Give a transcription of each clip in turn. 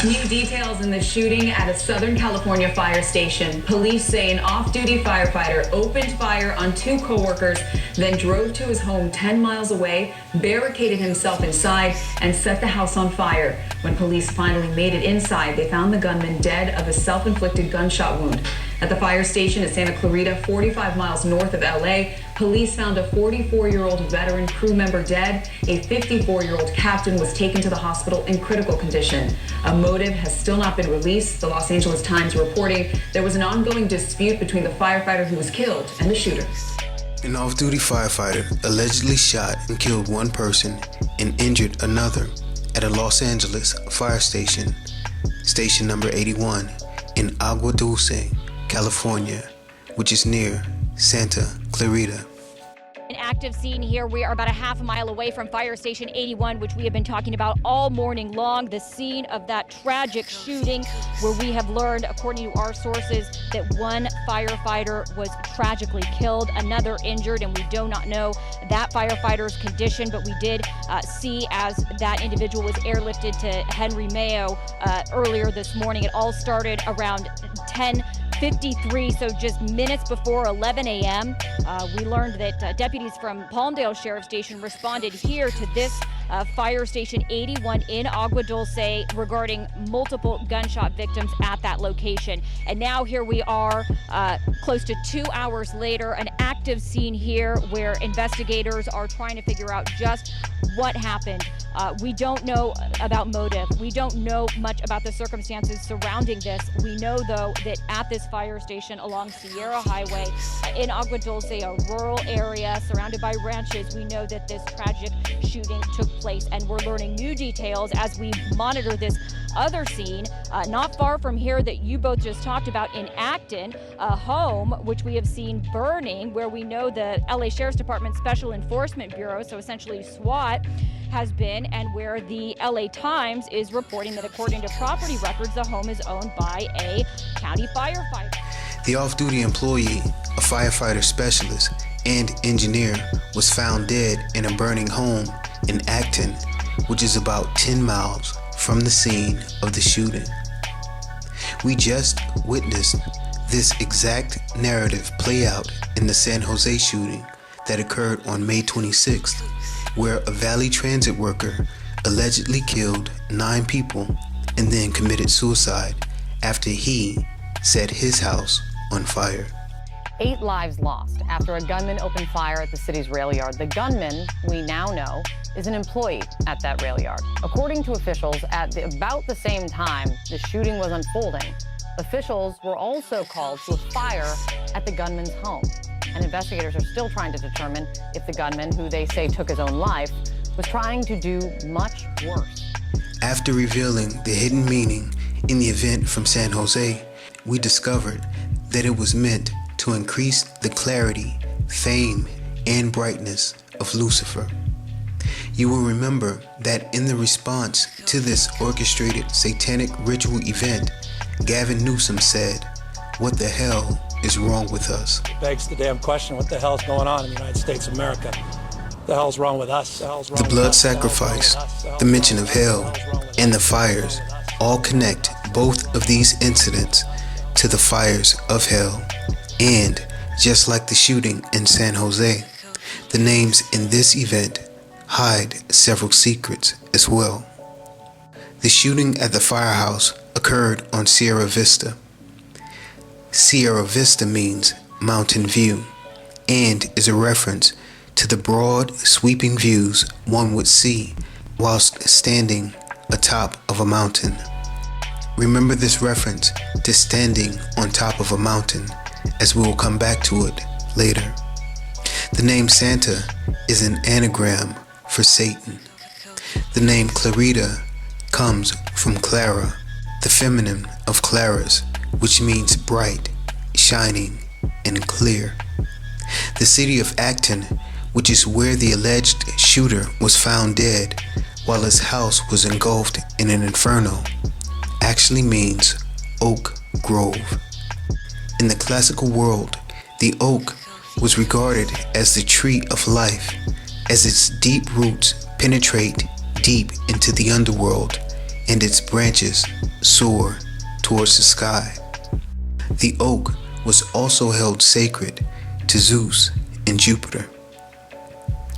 New details in the shooting at a Southern California fire station. Police say an off-duty firefighter opened fire on two co-workers, then drove to his home 10 miles away, barricaded himself inside, and set the house on fire. When police finally made it inside, they found the gunman dead of a self-inflicted gunshot wound. At the fire station at Santa Clarita, 45 miles north of LA, police found a 44-year-old veteran crew member dead. A 54-year-old captain was taken to the hospital in critical condition. A motive has still not been released. The Los Angeles Times reporting there was an ongoing dispute between the firefighter who was killed and the shooter. An off-duty firefighter allegedly shot and killed one person and injured another at a Los Angeles fire station, station number 81, in Auga Dulce, California, which is near Santa Clarita. An active scene here. We are about a half a mile away from Fire Station 81, which we have been talking about all morning long. The scene of that tragic shooting where we have learned, according to our sources, that one firefighter was tragically killed, another injured, and we do not know that firefighter's condition, but we did see as that individual was airlifted to Henry Mayo earlier this morning. It all started around 10:53, so just minutes before 11 a.m. We learned that deputies from Palmdale Sheriff Station responded here to this Fire Station 81 in Auga Dulce regarding multiple gunshot victims at that location. And now here we are close to 2 hours later, an active scene here where investigators are trying to figure out just what happened. We don't know about motive. We don't know much about the circumstances surrounding this. We know, though, that at this fire station along Sierra Highway in Auga Dulce, a rural area surrounded by ranches, we know that this tragic shooting took place, and we're learning new details as we monitor this other scene not far from here that you both just talked about in Acton, a home which we have seen burning, where we know the LA Sheriff's Department Special Enforcement Bureau, so essentially SWAT, has been, and where the LA Times is reporting that according to property records, the home is owned by a county firefighter. The off-duty employee, a firefighter specialist and engineer, was found dead in a burning home in Acton, which is about 10 miles from the scene of the shooting. We just witnessed this exact narrative play out in the San Jose shooting that occurred on May 26th, where a Valley Transit worker allegedly killed 9 people and then committed suicide after he set his house on fire. 8 lives lost after a gunman opened fire at the city's rail yard. The gunman, we now know, is an employee at that rail yard. According to officials, at about the same time the shooting was unfolding, officials were also called to a fire at the gunman's home. And investigators are still trying to determine if the gunman, who they say took his own life, was trying to do much worse. After revealing the hidden meaning in the event from San Jose, we discovered that it was meant to increase the clarity, fame, and brightness of Lucifer. You will remember that in the response to this orchestrated satanic ritual event, Gavin Newsom said, "What the hell is wrong with us?" It begs the damn question, what the hell's going on in the United States of America? The hell's wrong with us? The blood sacrifice, the mention of hell, and the fires all connect both of these incidents to the fires of hell. And just like the shooting in San Jose, the names in this event hide several secrets as well. The shooting at the firehouse occurred on Sierra Vista. Sierra Vista means mountain view and is a reference to the broad, sweeping views one would see whilst standing atop of a mountain. Remember this reference to standing on top of a mountain, as we will come back to it later. The name Santa is an anagram for Satan. The name Clarita comes from Clara, the feminine of Claras, which means bright, shining, and clear. The city of Acton, which is where the alleged shooter was found dead while his house was engulfed in an inferno, actually means oak grove. In the classical world, the oak was regarded as the tree of life, as its deep roots penetrate deep into the underworld and its branches soar towards the sky. The oak was also held sacred to Zeus and Jupiter.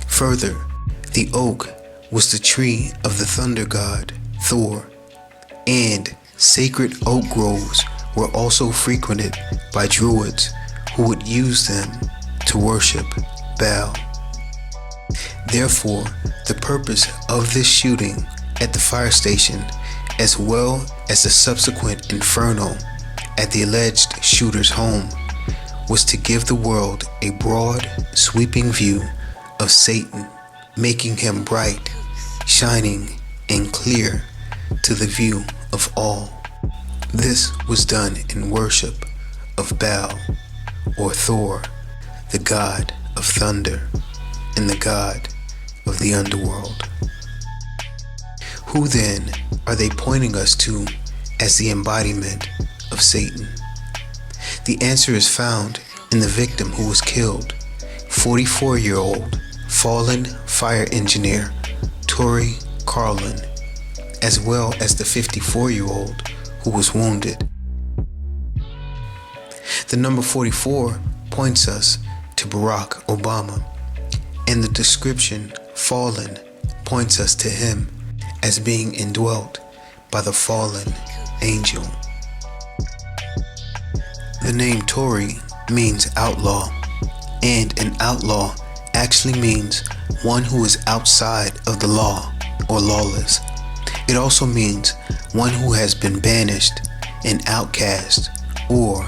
Further, the oak was the tree of the thunder god, Thor, and sacred oak groves were also frequented by druids who would use them to worship Baal. Therefore, the purpose of this shooting at the fire station, as well as the subsequent inferno at the alleged shooter's home, was to give the world a broad, sweeping view of Satan, making him bright, shining, and clear to the view of all. This was done in worship of Baal, or Thor, the god of thunder and the god of the underworld. Who then are they pointing us to as the embodiment of Satan? The answer is found in the victim who was killed, 44-year-old fallen fire engineer Tory Carlon, as well as the 54-year-old who was wounded. The number 44 points us to Barack Obama, and the description fallen points us to him as being indwelt by the fallen angel. The name Tory means outlaw, and an outlaw actually means one who is outside of the law or lawless. It also means one who has been banished, an outcast, or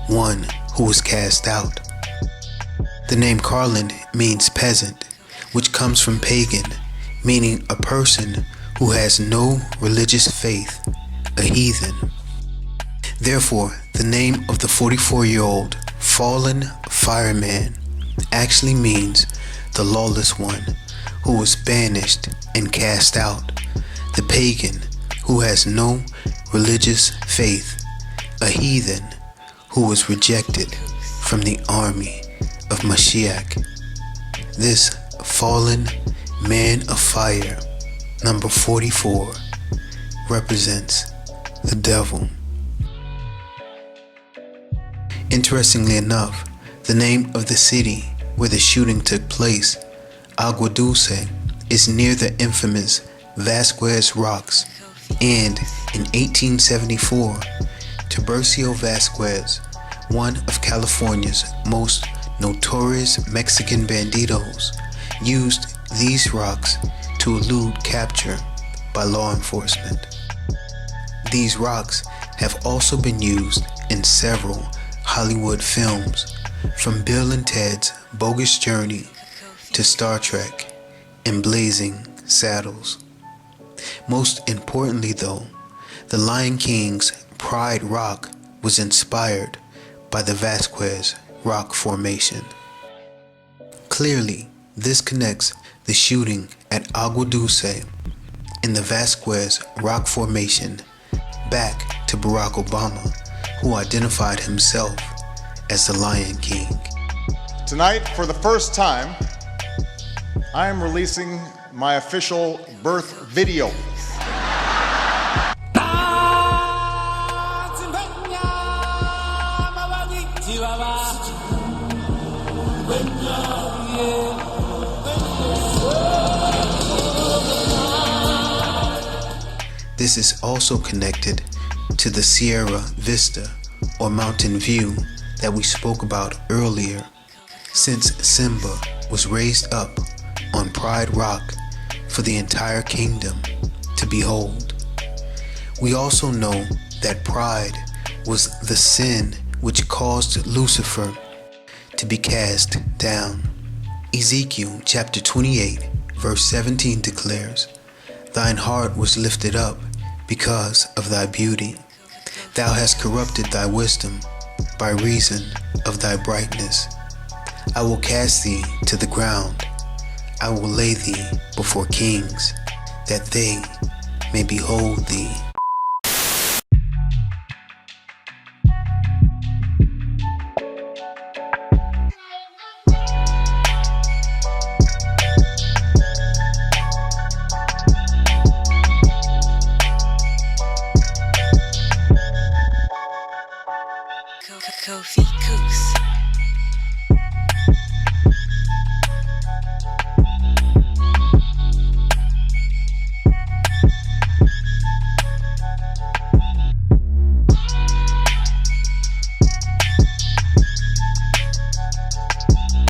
one who was cast out. The name Carlin means peasant, which comes from pagan, meaning a person who has no religious faith, a heathen. Therefore, the name of the 44-year-old fallen fireman actually means the lawless one who was banished and cast out, the pagan who has no religious faith, a heathen who was rejected from the army of Mashiach. This fallen man of fire, number 44, represents the devil. Interestingly enough, the name of the city where the shooting took place, Auga Dulce, is near the infamous Vasquez Rocks, and in 1874, Tiburcio Vásquez, one of California's most notorious Mexican bandidos, used these rocks to elude capture by law enforcement. These rocks have also been used in several Hollywood films, from Bill and Ted's Bogus Journey to Star Trek and Blazing Saddles. Most importantly though, the Lion King's Pride Rock was inspired by the Vasquez Rock Formation. Clearly, this connects the shooting at Auga Dulce in the Vasquez Rock Formation back to Barack Obama, who identified himself as the Lion King. Tonight, for the first time, I am releasing my official birth video. This is also connected to the Sierra Vista or mountain view that we spoke about earlier, since Simba was raised up on Pride Rock for the entire kingdom to behold. We also know that pride was the sin which caused Lucifer to be cast down. Ezekiel chapter 28 verse 17 declares, "Thine heart was lifted up because of thy beauty. Thou hast corrupted thy wisdom by reason of thy brightness. I will cast thee to the ground. I will lay thee before kings, that they may behold thee." Kofi Cooks.